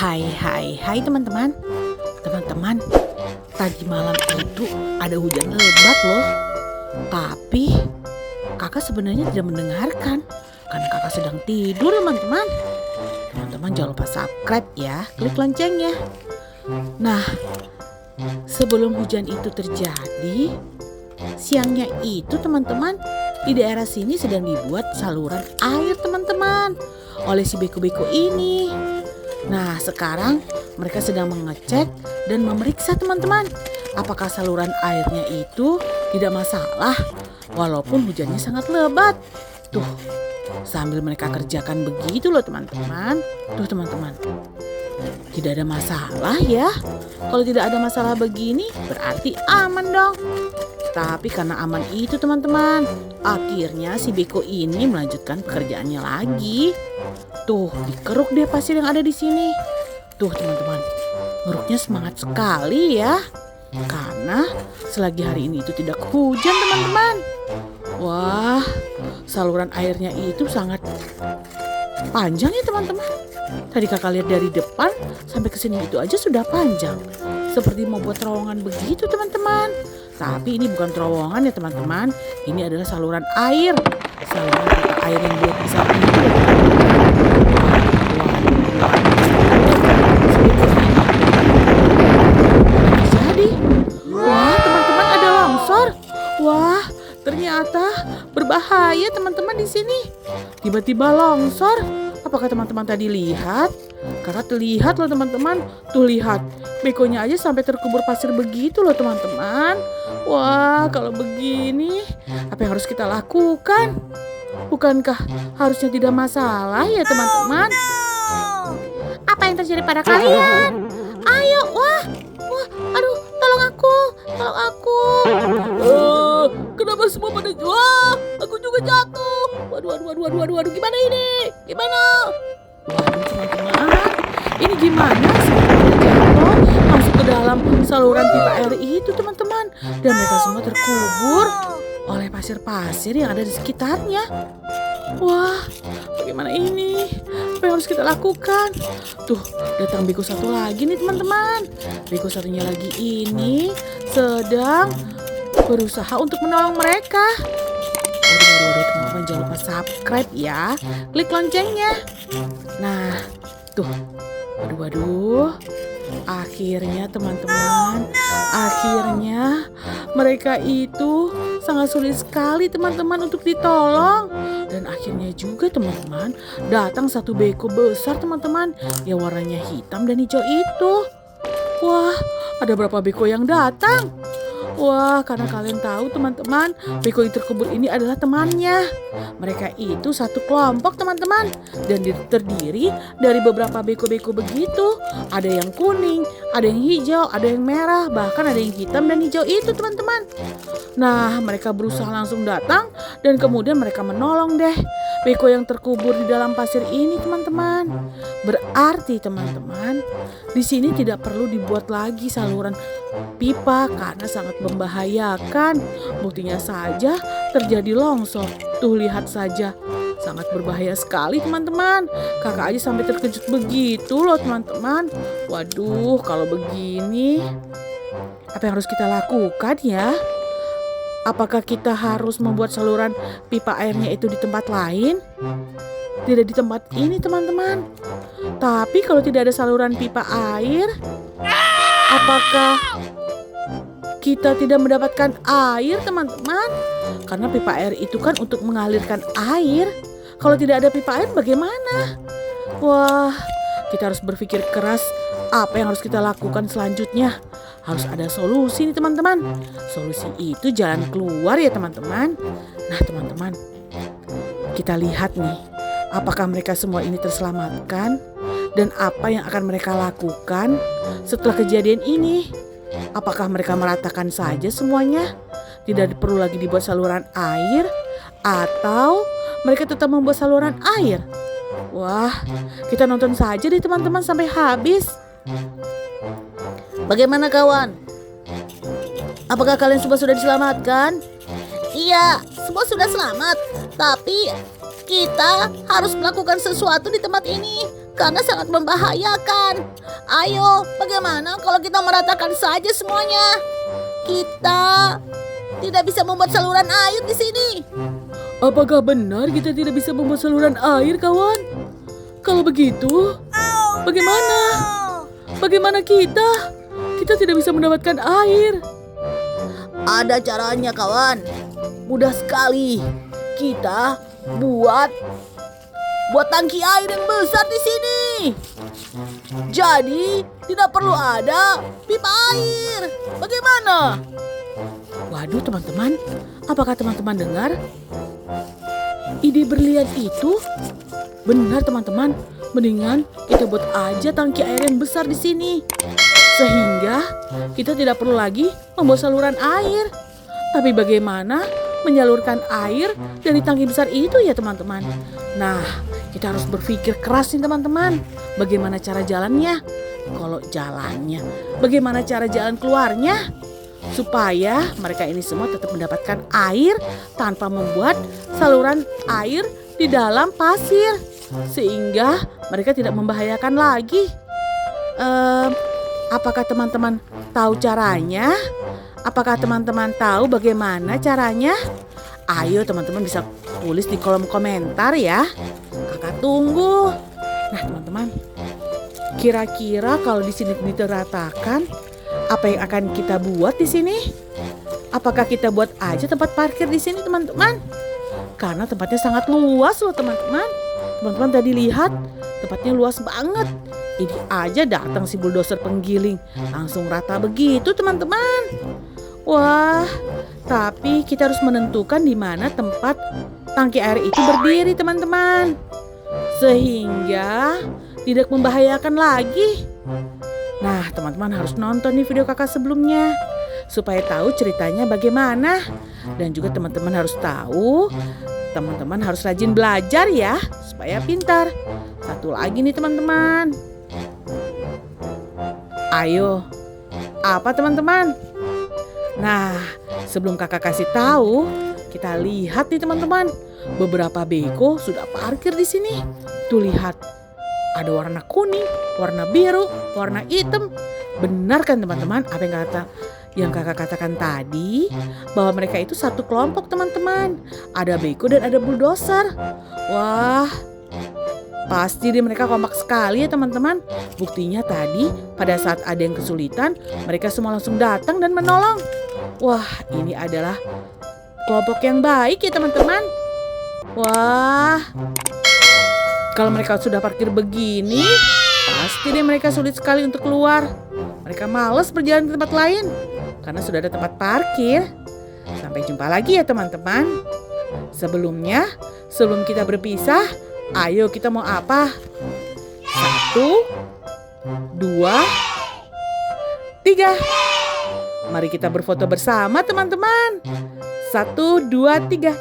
Hai teman-teman. Teman-teman, tadi malam itu ada hujan lebat loh. Tapi kakak sebenarnya tidak mendengarkan karena kakak sedang tidur teman-teman. Teman-teman jangan lupa subscribe ya, klik loncengnya. Nah, sebelum hujan itu terjadi, siangnya itu teman-teman, di daerah sini sedang dibuat saluran air teman-teman oleh si beko-beko ini. Nah, sekarang mereka sedang mengecek dan memeriksa teman-teman, apakah saluran airnya itu tidak masalah walaupun hujannya sangat lebat. Tuh, sambil mereka kerjakan begitu loh teman-teman. Tuh teman-teman, tidak ada masalah ya. Kalau tidak ada masalah begini berarti aman dong. Tapi karena aman itu teman-teman, akhirnya si beko ini melanjutkan pekerjaannya lagi. Tuh, dikeruk deh pasir yang ada di sini. Tuh teman-teman, ngeruknya semangat sekali ya. Karena selagi hari ini itu tidak hujan teman-teman. Wah, saluran airnya itu sangat panjang ya teman-teman. Tadi kakak lihat dari depan sampai ke sini itu aja sudah panjang. Seperti mau buat terowongan begitu teman-teman. Tapi ini bukan terowongan ya teman-teman. Ini adalah saluran air. Saluran air yang buat bisa jadi. Wah teman-teman, ada longsor. Wah, ternyata berbahaya teman-teman di sini. Tiba-tiba longsor. Apakah teman-teman tadi lihat? Kakak terlihat loh teman-teman. Tuh lihat, bekonya aja sampai terkubur pasir begitu loh teman-teman. Wah, kalau begini apa yang harus kita lakukan? Bukankah harusnya tidak masalah ya teman-teman? Apa yang terjadi pada kalian? Ayo, wah, aduh, tolong aku. Kenapa semua pada wah, aku juga jatuh. Waduh, gimana ini? Gimana? Waduh teman-teman, ini gimana sih jatuh masuk ke dalam saluran pipa air itu teman-teman, dan mereka semua terkubur oleh pasir-pasir yang ada di sekitarnya. Wah, bagaimana ini? Apa yang harus kita lakukan? Tuh, datang beko satu lagi nih teman-teman. Beko satunya lagi ini sedang berusaha untuk menolong mereka. Waduh, teman-teman jangan lupa subscribe ya. Klik loncengnya. Nah, tuh. Waduh. Akhirnya teman-teman, akhirnya mereka itu sangat sulit sekali teman-teman untuk ditolong. Dan akhirnya juga teman-teman, datang satu beko besar teman-teman yang warnanya hitam dan hijau itu. Wah, ada berapa beko yang datang? Wah, karena kalian tahu teman-teman, beko yang terkubur ini adalah temannya. Mereka itu satu kelompok teman-teman, dan terdiri dari beberapa beko-beko begitu. Ada yang kuning, ada yang hijau, ada yang merah, bahkan ada yang hitam dan hijau itu teman-teman. Nah, mereka berusaha langsung datang dan kemudian mereka menolong deh beko yang terkubur di dalam pasir ini teman-teman. Berarti teman-teman, di sini tidak perlu dibuat lagi saluran pipa karena sangat membahayakan. Buktinya saja terjadi longsor. Tuh lihat saja, sangat berbahaya sekali teman-teman. Kakak aja sampai terkejut begitu loh teman-teman. Waduh, kalau begini apa yang harus kita lakukan ya? Apakah kita harus membuat saluran pipa airnya itu di tempat lain? Tidak di tempat ini teman-teman. Tapi kalau tidak ada saluran pipa air, apakah kita tidak mendapatkan air teman-teman? Karena pipa air itu kan untuk mengalirkan air. Kalau tidak ada pipa air bagaimana? Wah, kita harus berpikir keras apa yang harus kita lakukan selanjutnya. Harus ada solusi nih teman-teman. Solusi itu jalan keluar ya teman-teman. Nah teman-teman, kita lihat nih, apakah mereka semua ini terselamatkan? Dan apa yang akan mereka lakukan setelah kejadian ini? Apakah mereka meratakan saja semuanya? Tidak perlu lagi dibuat saluran air? Atau mereka tetap membuat saluran air? Wah, kita nonton saja deh teman-teman sampai habis. Bagaimana kawan? Apakah kalian semua sudah diselamatkan? Iya, semua sudah selamat. Tapi kita harus melakukan sesuatu di tempat ini. karena sangat membahayakan. Ayo, bagaimana kalau kita meratakan saja semuanya? Kita tidak bisa membuat saluran air di sini. Apakah benar kita tidak bisa membuat saluran air, kawan? Kalau begitu, bagaimana? Bagaimana kita? Kita tidak bisa mendapatkan air. Ada caranya, kawan. Mudah sekali. Kita buat tangki air yang besar di sini. Jadi tidak perlu ada pipa air. Bagaimana? Waduh teman-teman, apakah teman-teman dengar? Ide berlian itu benar teman-teman. Mendingan kita buat aja tangki air yang besar di sini. Sehingga kita tidak perlu lagi membuat saluran air. Tapi bagaimana menyalurkan air dari tangki besar itu ya teman-teman? Nah, kita harus berpikir keras nih teman-teman. Bagaimana cara jalannya? Kalau jalannya, bagaimana cara jalan keluarnya? Supaya mereka ini semua tetap mendapatkan air tanpa membuat saluran air di dalam pasir. Sehingga mereka tidak membahayakan lagi. Apakah teman-teman tahu caranya? Apakah teman-teman tahu bagaimana caranya? Ayo teman-teman bisa tulis di kolom komentar ya. Kakak tunggu. Nah teman-teman, kira-kira kalau di sini diteratakan, apa yang akan kita buat di sini? Apakah kita buat aja tempat parkir di sini teman-teman? Karena tempatnya sangat luas loh teman-teman. Teman-teman tadi lihat tempatnya luas banget. Ini aja datang si bulldozer penggiling, langsung rata begitu teman-teman. Wah, tapi kita harus menentukan di mana tempat tangki air itu berdiri teman-teman. Sehingga tidak membahayakan lagi. Nah, teman-teman harus nonton nih video kakak sebelumnya supaya tahu ceritanya bagaimana. Dan juga teman-teman harus tahu, teman-teman harus rajin belajar ya supaya pintar. Satu lagi nih teman-teman. Ayo, apa teman-teman? Nah, sebelum kakak kasih tahu, kita lihat nih teman-teman. Beberapa beko sudah parkir di sini. Tuh lihat, ada warna kuning, warna biru, warna hitam. Benar kan teman-teman apa yang kakak katakan tadi? Bahwa mereka itu satu kelompok teman-teman. Ada beko dan ada bulldozer. Wah, pasti deh mereka kompak sekali ya teman-teman. Buktinya tadi pada saat ada yang kesulitan, mereka semua langsung datang dan menolong. Wah, ini adalah kelompok yang baik ya teman-teman. Wah, kalau mereka sudah parkir begini, pasti deh mereka sulit sekali untuk keluar. Mereka malas berjalan ke tempat lain karena sudah ada tempat parkir. Sampai jumpa lagi ya teman-teman. Sebelum kita berpisah, ayo kita mau apa? 1, 2, 3. Mari kita berfoto bersama teman-teman. 1, 2, 3.